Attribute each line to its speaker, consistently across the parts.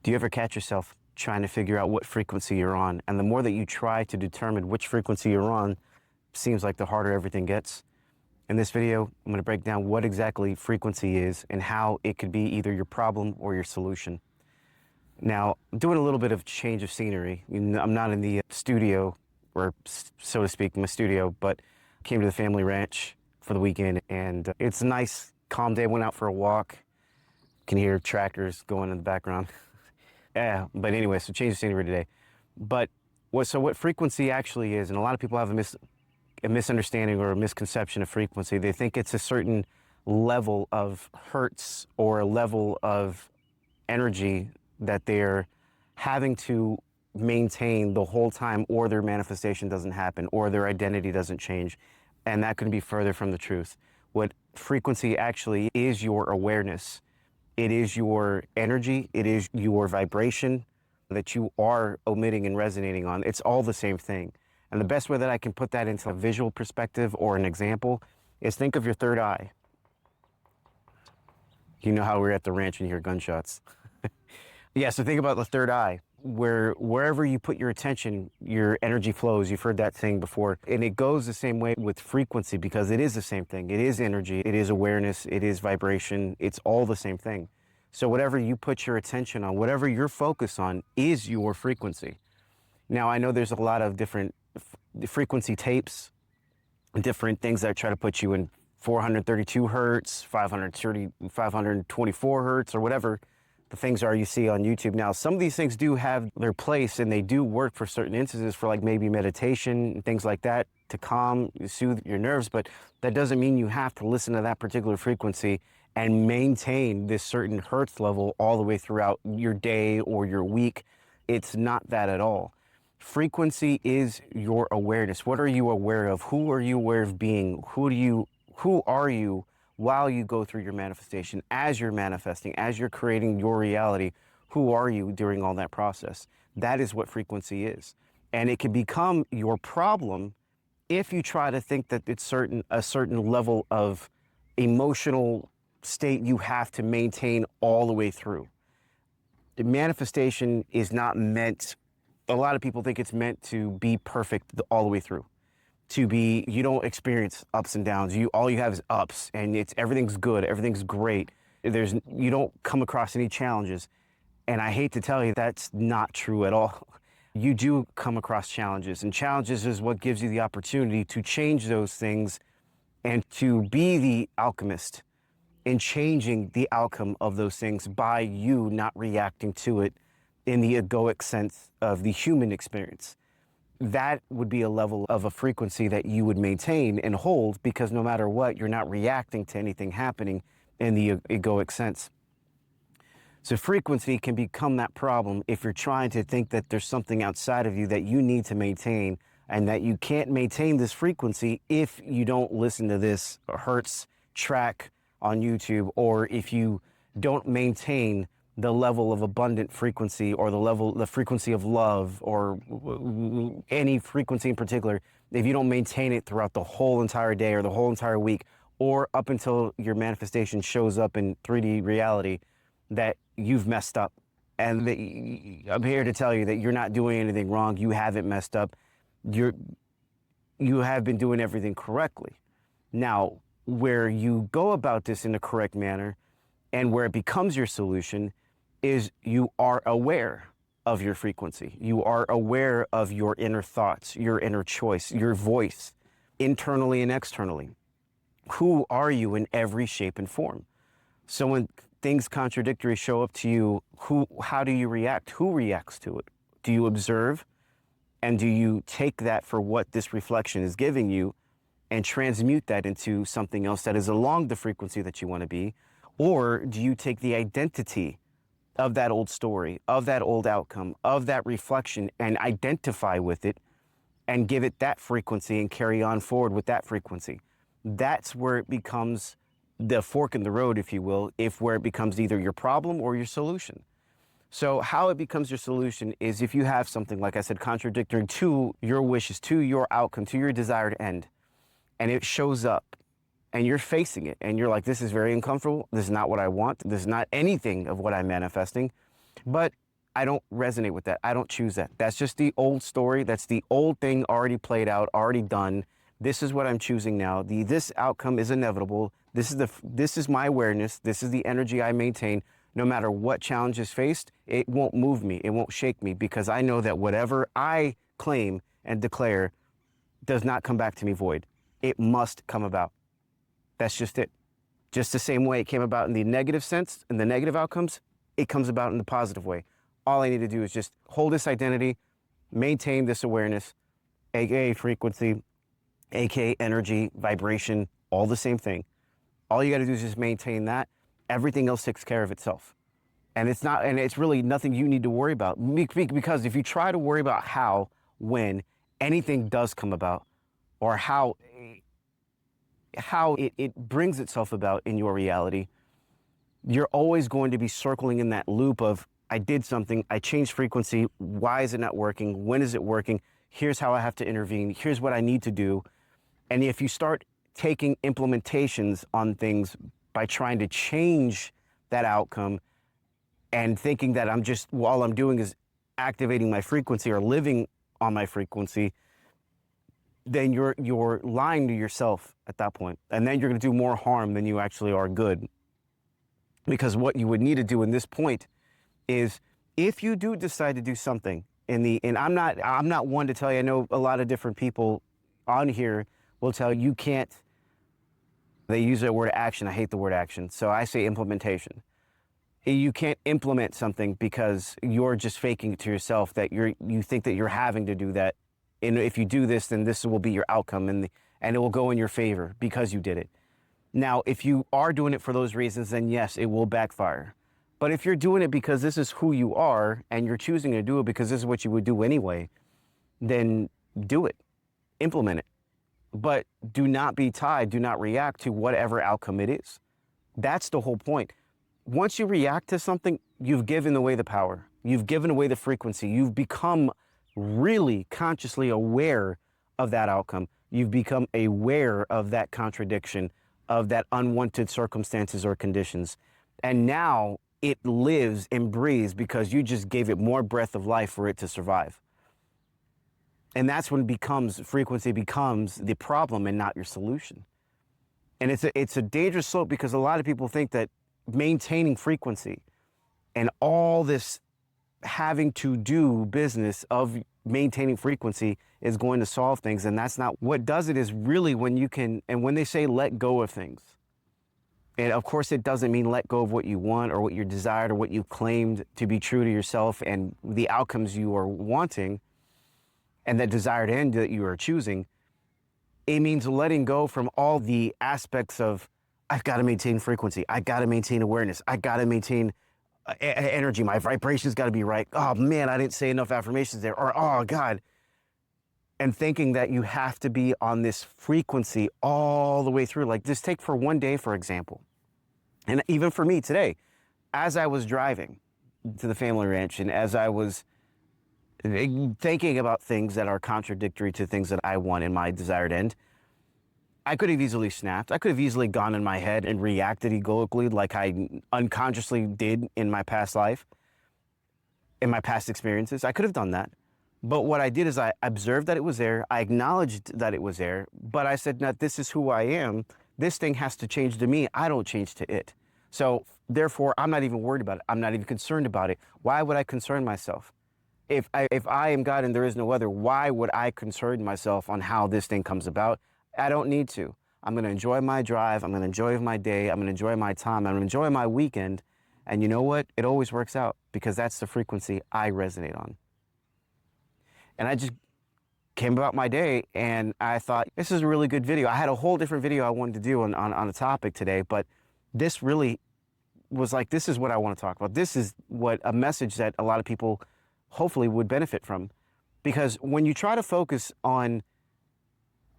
Speaker 1: Do you ever catch yourself trying to figure out what frequency you're on? And the more that you try to determine which frequency you're on, seems like the harder everything gets. In this video, I'm going to break down what exactly frequency is and how it could be either your problem or your solution. Now, I'm doing a little bit of change of scenery. I'm not in the studio, or so to speak, my studio, but came to the family ranch for the weekend, and it's a nice, calm day. Went out for a walk. Can hear tractors going in the background. Yeah, but anyway, so change of scenery today. But what frequency actually is, and a lot of people have a misunderstanding or a misconception of frequency. They think it's a certain level of hertz or a level of energy that they're having to maintain the whole time, or their manifestation doesn't happen, or their identity doesn't change. And that couldn't be further from the truth. What frequency actually is, your awareness. It is your energy. It is your vibration that you are emitting and resonating on. It's all the same thing. And the best way that I can put that into a visual perspective or an example is think of your third eye. You know how we're at the ranch and you hear gunshots. Yeah, so think about the third eye. Wherever you put your attention, your energy flows. You've heard that saying before. And it goes the same way with frequency, because it is the same thing. It is energy, it is awareness, it is vibration. It's all the same thing. So whatever you put your attention on, whatever you're focused on, is your frequency. Now, I know there's a lot of different frequency tapes, different things that try to put you in 432 hertz, 524 hertz, or whatever the things are you see on YouTube. Now, some of these things do have their place, and they do work for certain instances, for like maybe meditation and things like that, to calm, soothe your nerves. But that doesn't mean you have to listen to that particular frequency and maintain this certain hertz level all the way throughout your day or your week. It's not that at all. Frequency is your awareness. What are you aware of? Who are you aware of being? Who are you while you go through your manifestation? As you're manifesting, as you're creating your reality, who are you during all that process? That is what frequency is. And it can become your problem if you try to think that it's a certain level of emotional state you have to maintain all the way through. The manifestation is not meant, a lot of people think it's meant to be perfect all the way through. You don't experience ups and downs. All you have is ups, and everything's good, everything's great. You don't come across any challenges. And I hate to tell you, that's not true at all. You do come across challenges, and challenges is what gives you the opportunity to change those things and to be the alchemist in changing the outcome of those things by you not reacting to it in the egoic sense of the human experience. That would be a level of a frequency that you would maintain and hold, because no matter what, you're not reacting to anything happening in the egoic sense. So frequency can become that problem if you're trying to think that there's something outside of you that you need to maintain, and that you can't maintain this frequency if you don't listen to this hertz track on YouTube, or if you don't maintain the level of abundant frequency, or the frequency of love, or any frequency in particular. If you don't maintain it throughout the whole entire day or the whole entire week, or up until your manifestation shows up in 3D reality, that you've messed up. And I'm here to tell you that you're not doing anything wrong. You haven't messed up. You have been doing everything correctly. Now, where you go about this in the correct manner, and where it becomes your solution, is you are aware of your frequency. You are aware of your inner thoughts, your inner choice, your voice, internally and externally. Who are you in every shape and form? So when things contradictory show up to you, how do you react? Who reacts to it? Do you observe? And do you take that for what this reflection is giving you and transmute that into something else that is along the frequency that you want to be? Or do you take the identity of that old story, of that old outcome, of that reflection, and identify with it and give it that frequency and carry on forward with that frequency? That's where it becomes the fork in the road, if you will, where it becomes either your problem or your solution. So how it becomes your solution is if you have something, like I said, contradictory to your wishes, to your outcome, to your desired end, and it shows up, and you're facing it, and you're like, this is very uncomfortable. This is not what I want. This is not anything of what I'm manifesting. But I don't resonate with that. I don't choose that. That's just the old story. That's the old thing already played out, already done. This is what I'm choosing now. This outcome is inevitable. This is my awareness. This is the energy I maintain. No matter what challenge is faced, it won't move me. It won't shake me, because I know that whatever I claim and declare does not come back to me void. It must come about. That's just it. Just the same way it came about in the negative sense, in the negative outcomes, it comes about in the positive way. All I need to do is just hold this identity, maintain this awareness, aka frequency, aka energy, vibration, all the same thing. All you got to do is just maintain that. Everything else takes care of itself. And it's really nothing you need to worry about. Because if you try to worry about how, when anything does come about, or how it brings itself about in your reality, you're always going to be circling in that loop of, I did something, I changed frequency, why is it not working? When is it working? Here's how I have to intervene. Here's what I need to do. And if you start taking implementations on things by trying to change that outcome and thinking that all I'm doing is activating my frequency or living on my frequency, then you're lying to yourself at that point. And then you're going to do more harm than you actually are good. Because what you would need to do in this point is, if you do decide to do something and I'm not one to tell you, I know a lot of different people on here will tell you can't, they use the word action. I hate the word action. So I say implementation. You can't implement something because you're just faking it to yourself that you think that you're having to do that. And if you do this, then this will be your outcome and it will go in your favor because you did it. Now, if you are doing it for those reasons, then yes, it will backfire. But if you're doing it because this is who you are and you're choosing to do it because this is what you would do anyway, then do it, implement it. But do not be tied, do not react to whatever outcome it is. That's the whole point. Once you react to something, you've given away the power. You've given away the frequency. You've become really consciously aware of that outcome. You've become aware of that contradiction, of that unwanted circumstances or conditions. And now it lives and breathes because you just gave it more breath of life for it to survive. And that's when frequency becomes the problem and not your solution. And it's a dangerous slope, because a lot of people think that maintaining frequency and all this having to do business of maintaining frequency is going to solve things. And that's not what does it. Is really when you can, and when they say let go of things, and of course it doesn't mean let go of what you want or what you desired or what you claimed to be true to yourself and the outcomes you are wanting and the desired end that you are choosing. It means letting go from all the aspects of, I've got to maintain frequency, I got to maintain awareness, I got to maintain energy, my vibration's got to be right. Oh man, I didn't say enough affirmations there. Or, oh God. And thinking that you have to be on this frequency all the way through. Like, just take for one day, for example. And even for me today, as I was driving to the family ranch and as I was thinking about things that are contradictory to things that I want in my desired end, I could have easily snapped. I could have easily gone in my head and reacted egoically like I unconsciously did in my past life, in my past experiences. I could have done that. But what I did is I observed that it was there. I acknowledged that it was there. But I said, no, this is who I am. This thing has to change to me. I don't change to it. So therefore, I'm not even worried about it. I'm not even concerned about it. Why would I concern myself? If I am God and there is no other, why would I concern myself on how this thing comes about? I don't need to. I'm going to enjoy my drive. I'm going to enjoy my day. I'm going to enjoy my time. I'm going to enjoy my weekend. And you know what? It always works out because that's the frequency I resonate on. And I just came about my day and I thought, this is a really good video. I had a whole different video I wanted to do on a topic today, but this really was like, this is what I want to talk about. This is what a message that a lot of people hopefully would benefit from. Because when you try to focus on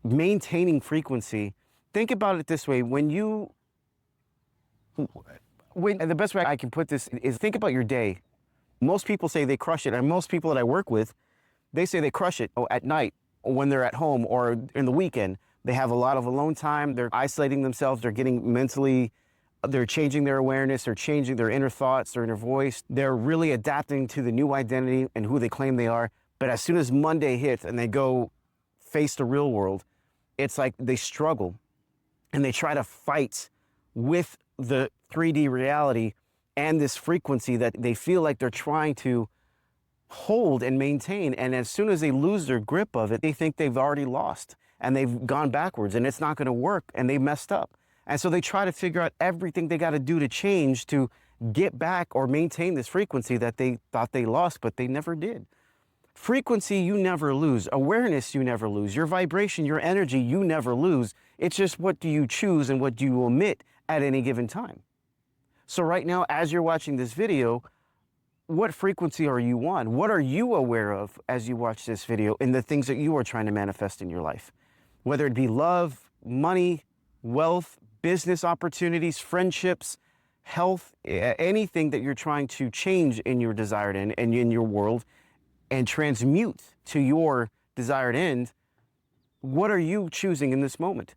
Speaker 1: maintaining frequency, think about it this way. And the best way I can put this is think about your day. Most people say they crush it. And most people that I work with, they say they crush it at night when they're at home or in the weekend. They have a lot of alone time. They're isolating themselves. They're getting mentally They're changing their awareness, they're changing their inner thoughts, their inner voice. They're really adapting to the new identity and who they claim they are. But as soon as Monday hits and they go face the real world, it's like they struggle and they try to fight with the 3D reality and this frequency that they feel like they're trying to hold and maintain. And as soon as they lose their grip of it, they think they've already lost and they've gone backwards and it's not going to work and they messed up. And so they try to figure out everything they got to do to change to get back or maintain this frequency that they thought they lost, but they never did. Frequency, you never lose. Awareness, you never lose. Your vibration, your energy, you never lose. It's just what do you choose and what do you omit at any given time. So right now, as you're watching this video, what frequency are you on? What are you aware of as you watch this video in the things that you are trying to manifest in your life? Whether it be love, money, wealth, business opportunities, friendships, health, anything that you're trying to change in your desired end and in your world and transmute to your desired end, what are you choosing in this moment?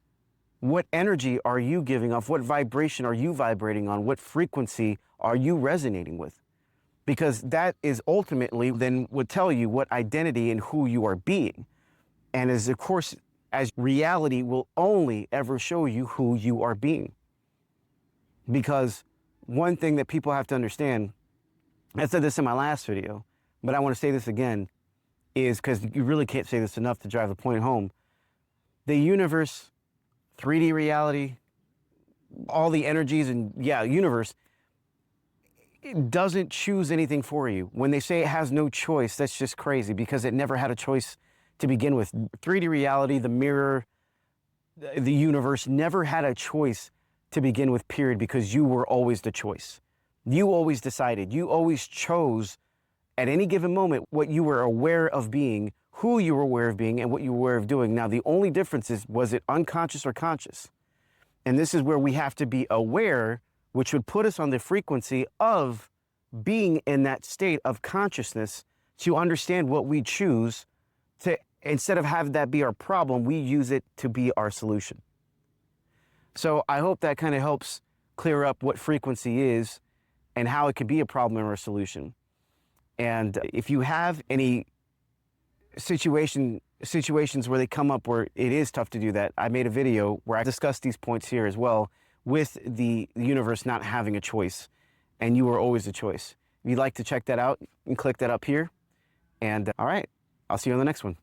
Speaker 1: What energy are you giving off? What vibration are you vibrating on? What frequency are you resonating with? Because that is ultimately then would tell you what identity and who you are being. And as of course, as reality will only ever show you who you are being. Because one thing that people have to understand, I said this in my last video, but I want to say this again, is because you really can't say this enough to drive the point home. The universe, 3D reality, all the energies and universe, it doesn't choose anything for you. When they say it has no choice, that's just crazy because it never had a choice to begin with. 3D reality, the mirror, the universe never had a choice to begin with, period, because you were always the choice. You always decided. You always chose at any given moment what you were aware of being, who you were aware of being, and what you were aware of doing. Now, the only difference is, was it unconscious or conscious? And this is where we have to be aware, which would put us on the frequency of being in that state of consciousness to understand what we choose to, instead of having that be our problem, we use it to be our solution. So I hope that kind of helps clear up what frequency is and how it could be a problem or a solution. And if you have any situations where they come up where it is tough to do that, I made a video where I discussed these points here as well with the universe not having a choice, and you are always a choice. If you'd like to check that out, you can click that up here. And all right, I'll see you on the next one.